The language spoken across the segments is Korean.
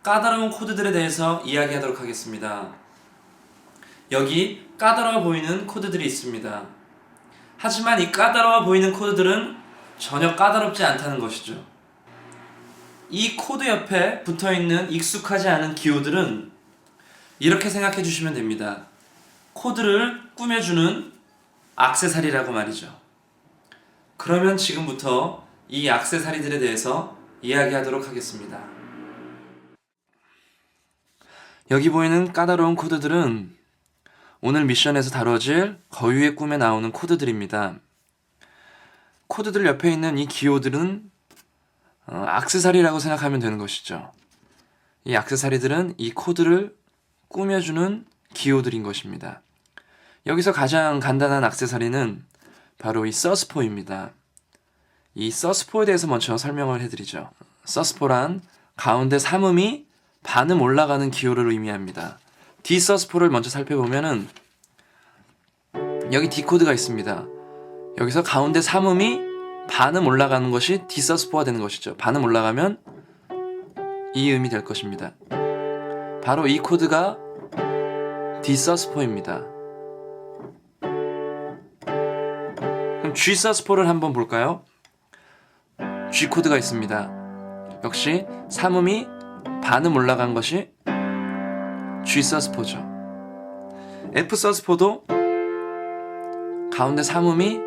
까다로운 코드들에 대해서 이야기하도록 하겠습니다. 여기 까다로워 보이는 코드들이 있습니다. 하지만 이 까다로워 보이는 코드들은 전혀 까다롭지 않다는 것이죠. 이 코드 옆에 붙어있는 익숙하지 않은 기호들은 이렇게 생각해 주시면 됩니다. 코드를 꾸며주는 액세서리라고 말이죠. 그러면 지금부터 이 액세서리들에 대해서 이야기하도록 하겠습니다. 여기 보이는 까다로운 코드들은 오늘 미션에서 다뤄질 거유의 꿈에 나오는 코드들입니다. 코드들 옆에 있는 이 기호들은 액세서리라고 생각하면 되는 것이죠. 이 액세서리들은 이 코드를 꾸며주는 기호들인 것입니다. 여기서 가장 간단한 액세서리는 바로 이 서스포입니다. 이 서스포에 대해서 먼저 설명을 해드리죠. 서스포란 가운데 삼음이 반음 올라가는 기호를 의미합니다. D 서스포를 먼저 살펴보면은 여기 D 코드가 있습니다. 여기서 가운데 삼음이 반음 올라가는 것이 D 서스포가 되는 것이죠. 반음 올라가면 이 음이 될 것입니다. 바로 이 코드가 D 서스포입니다. 그럼 G 서스포를 한번 볼까요? G 코드가 있습니다. 역시 삼음이 반음 올라간 것이 G 서스포죠. F 서스포도 가운데 삼음이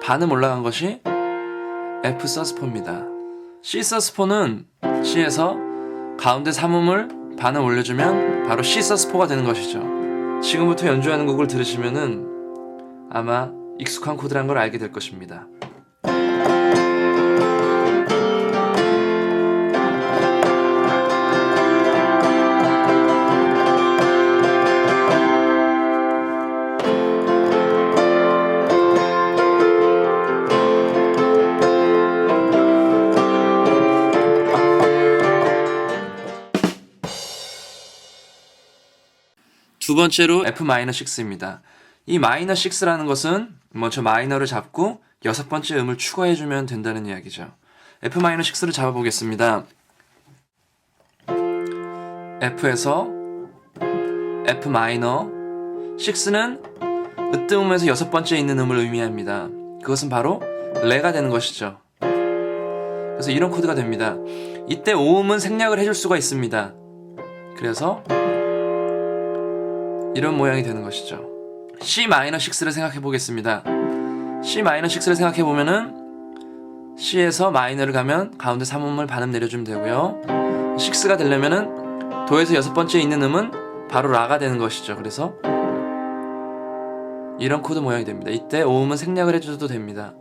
반음 올라간 것이 F 서스포입니다. C 서스포는 C에서 가운데 삼음을 반음 올려주면 바로 C 서스포가 되는 것이죠. 지금부터 연주하는 곡을 들으시면은 아마 익숙한 코드란 걸 알게 될 것입니다. 두 번째로 F-6입니다. 이 마이너 6라는 것은 먼저 마이너를 잡고 여섯 번째 음을 추가해주면 된다는 이야기죠. F-6를 잡아보겠습니다. F에서 F 마이너 6는 으뜸음에서 여섯 번째 있는 음을 의미합니다. 그것은 바로 레가 되는 것이죠. 그래서 이런 코드가 됩니다. 이때 오음은 생략을 해줄 수가 있습니다. 그래서 이런 모양이 되는 것이죠. C-6를 생각해 보겠습니다. C-6를 생각해 보면은 C에서 마이너를 가면 가운데 삼음을 반음 내려주면 되고요. 6가 되려면은 도에서 여섯 번째 있는 음은 바로 라가 되는 것이죠. 그래서 이런 코드 모양이 됩니다. 이때 오음은 생략을 해줘도 됩니다.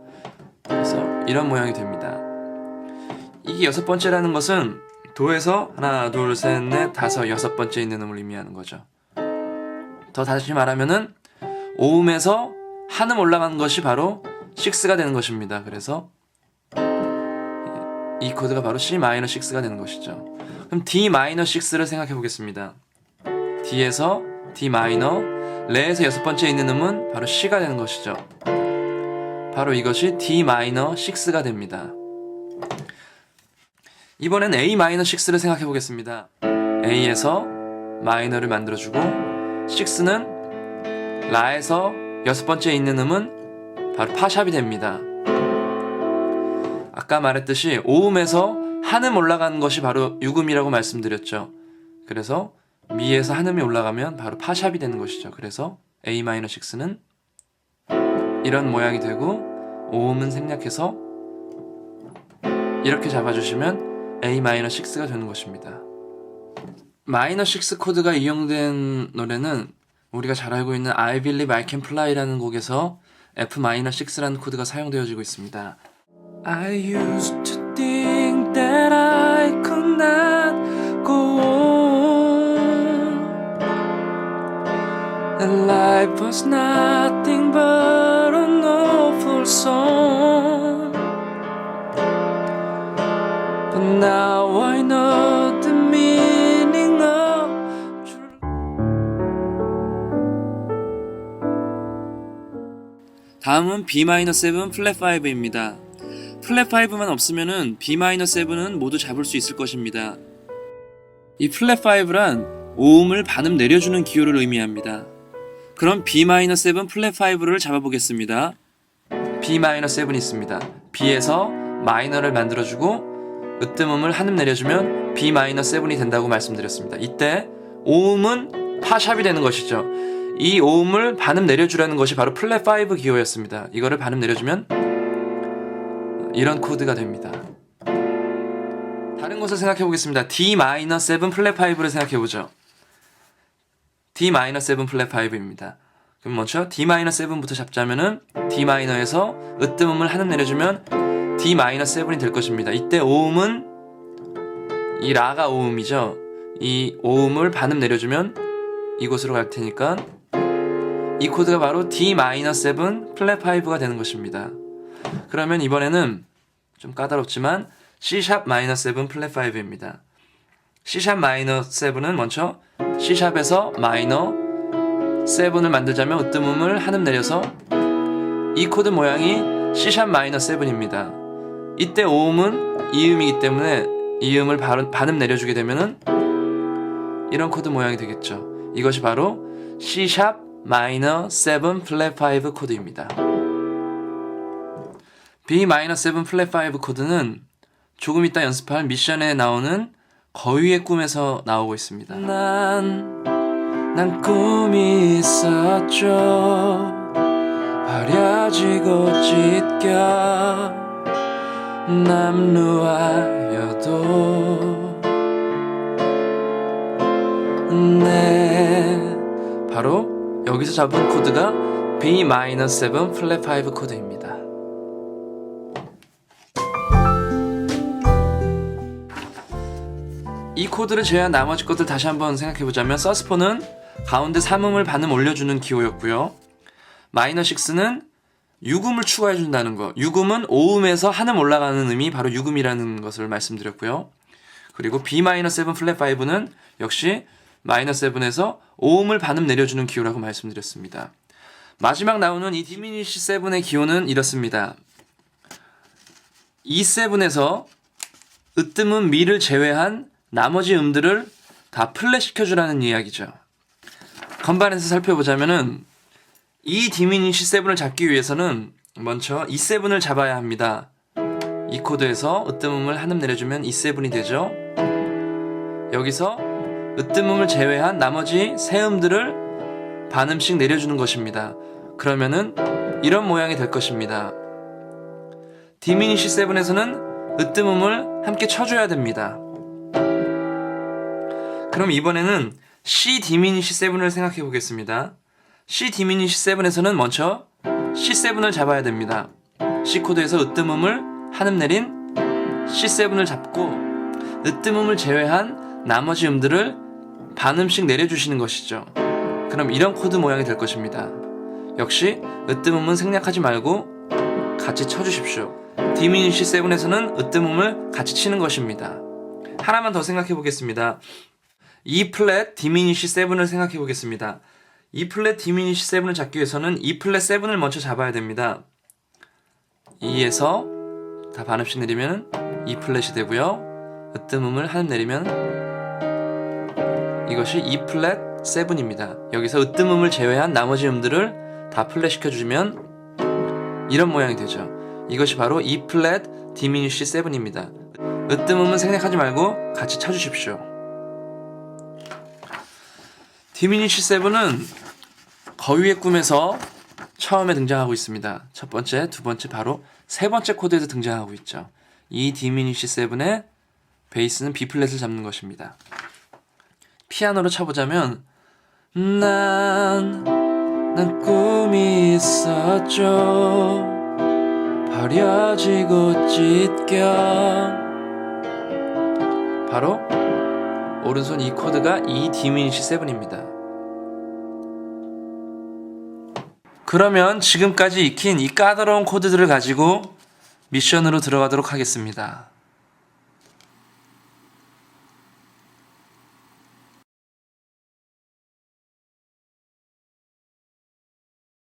그래서 이런 모양이 됩니다. 이게 여섯 번째라는 것은 도에서 하나, 둘, 셋, 넷, 다섯, 여섯 번째 있는 음을 의미하는 거죠. 더 다시 말하면은 오음에서 한음 올라가는 것이 바로 6가 되는 것입니다. 그래서 이 코드가 바로 C-6가 되는 것이죠. 그럼 D-6를 생각해 보겠습니다. D에서 D 마이너, 레에서 여섯 번째 있는 음은 바로 C가 되는 것이죠. 바로 이것이 D-6가 됩니다. 이번엔 A-6를 생각해 보겠습니다. A에서 마이너를 만들어주고 6는 라에서 여섯 번째 있는 음은 바로 파샵이 됩니다. 아까 말했듯이 오음에서 한음 올라가는 것이 바로 유음이라고 말씀드렸죠. 그래서 미에서 한음이 올라가면 바로 파샵이 되는 것이죠. 그래서 A-6는 이런 모양이 되고 오음은 생략해서 이렇게 잡아주시면 A-6가 되는 것입니다. 마이너 6 코드가 이용된 노래는 우리가 잘 알고 있는 I Believe I Can Fly라는 곡에서 F-6라는 코드가 사용되어지고 있습니다. I used to think that I could not go on and life was nothing but an awful song but now I know the meaning of 다음은 B-7 플랫 5입니다. 플랫 5만 없으면은 B-7은 모두 잡을 수 있을 것입니다. 이 플랫 5란 오음을 반음 내려주는 기호를 의미합니다. 그럼 B-7 플랫 5를 잡아보겠습니다. B-7이 있습니다. B에서 마이너를 만들어주고 으뜸음을 한음 내려주면 B-7이 된다고 말씀드렸습니다. 이때 오음은 파샵이 되는 것이죠. 이 오음을 반음 내려주라는 것이 바로 플랫 5 기호였습니다. 이거를 반음 내려주면 이런 코드가 됩니다. 다른 것을 생각해 보겠습니다. D-7 플랫 5를 생각해 보죠. D-7 플랫 5입니다. 그럼 먼저 D-7부터 잡자면은 D 마이너에서 으뜸음을 한음 내려주면 D-7이 될 것입니다. 이때 오음은 이 라가 오음이죠. 이 오음을 반음 내려주면 이곳으로 갈 테니까 이 코드가 바로 D-7 플랫 5가 되는 것입니다. 그러면 이번에는 좀 까다롭지만 C#-7 플랫 5입니다. C#-7은 먼저 C샵에서 마이너 7을 만들자면 으뜸음을 한음 내려서 이 코드 모양이 C#-7입니다. 이때 오음은 이음이기 때문에 이음을 반음 내려주게 되면은 이런 코드 모양이 되겠죠. 이것이 바로 C#-7 플랫 5 코드입니다. B-7 플랫 5 코드는 조금 이따 연습할 미션에 나오는 거위의 꿈에서 나오고 있습니다. 난 꿈이 있었죠. 흐려지고 찢겨 남루하여도 네, 바로 여기서 잡은 코드가 B-7 플랫 5 코드입니다. 이 코드를 제외한 나머지 것들 다시 한번 생각해보자면 서스포는 가운데 3음을 반음 올려주는 기호였고요. 마이너 6는 6음을 추가해준다는 거. 6음은 5음에서 한음 올라가는 음이 바로 6음이라는 것을 말씀드렸고요. 그리고 B-7 플랫 5는 역시 마이너 7에서 5음을 반음 내려주는 기호라고 말씀드렸습니다. 마지막 나오는 이 디미니시 7의 기호는 이렇습니다. E7에서 으뜸음 미를 제외한 나머지 음들을 다 플랫 시켜주라는 이야기죠. 건반에서 살펴보자면은 이 디미니시 7을 잡기 위해서는 먼저 E7을 잡아야 합니다. 이 코드에서 으뜸음을 한음 내려주면 E7이 되죠. 여기서 으뜸음을 제외한 나머지 세 음들을 반음씩 내려주는 것입니다. 그러면은 이런 모양이 될 것입니다. 디미니시 7에서는 으뜸음을 함께 쳐줘야 됩니다. 그럼 이번에는 C 디미니시 7을 생각해 보겠습니다. C 디미니시 7에서는 먼저 C7을 잡아야 됩니다. C 코드에서 으뜸음을 한음 내린 C7을 잡고 으뜸음을 제외한 나머지 음들을 반음씩 내려주시는 것이죠. 그럼 이런 코드 모양이 될 것입니다. 역시 으뜸음은 생략하지 말고 같이 쳐주십시오. 디미니시 7에서는 으뜸음을 같이 치는 것입니다. 하나만 더 생각해 보겠습니다. E 플랫 디미니시 7을 생각해 보겠습니다. E 플랫 디미니시 7을 잡기 위해서는 E 플랫 7을 먼저 잡아야 됩니다. E에서 다 반음씩 내리면 E 플랫이 되고요. 으뜸음을 한음 내리면 이것이 E 플랫 7입니다. 여기서 으뜸음을 제외한 나머지 음들을 다 플랫 시켜주면 이런 모양이 되죠. 이것이 바로 E 플랫 디미니시 7입니다. 으뜸음은 생략하지 말고 같이 쳐주십시오. 디미니시 7은 거위의 꿈에서 처음에 등장하고 있습니다. 첫 번째, 두 번째, 바로 세 번째 코드에서 등장하고 있죠. 이 디미니시 7의 베이스는 B 플랫을 잡는 것입니다. 피아노로 쳐보자면 난 꿈이 있었죠. 버려지고 찢겨. 바로 오른손 이 코드가 이 디미니시 7입니다. 그러면 지금까지 익힌 이 까다로운 코드들을 가지고 미션으로 들어가도록 하겠습니다.